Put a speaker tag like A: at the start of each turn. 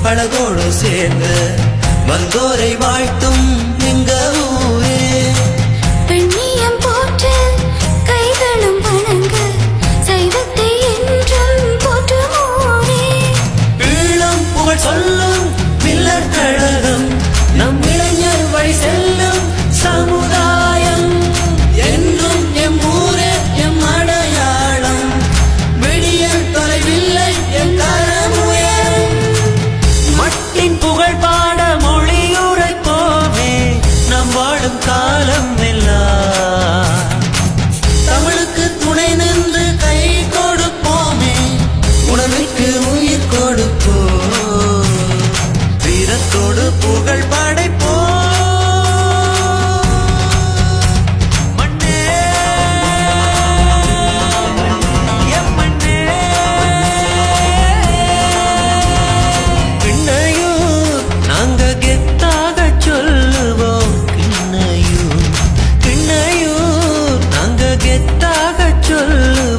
A: பழகோடு சேர்ந்து வந்தோரை வாழ்த்தும் எங்க ஊரே.
B: பெண்ணியம் போற்று கைகளும் வணங்க சைவத்தை என்றும் போற்றும் ஊரே.
A: ஈழம் புகழ் சொல்லும் மில்லர் கழகம் நம் இளைஞர் வழி செல்லும் சமுதாயம். என்றும் எம் ஊரே எம் அடையாளம். விடியல் தொலைவில்லை எம் கரமுயரும். மட்டின் புகழ் பாட மொழியுரைப்போமே நம் வாழும் காலம் எல்லாம். தமிழுக்கு துணை நின்று கை கொடுப்போமே உணவுக்கு உயிர் கொடுப்போம். வீரத்தோடு புகழ் படைப்போம். மண்ணே எம் மண்ணே. கிண்ணையூர் நாங்க கெத்தாக சொல்லுவோம். கிண்ணையூர் நாங்க கெத்தாக சொல்லுவோம்.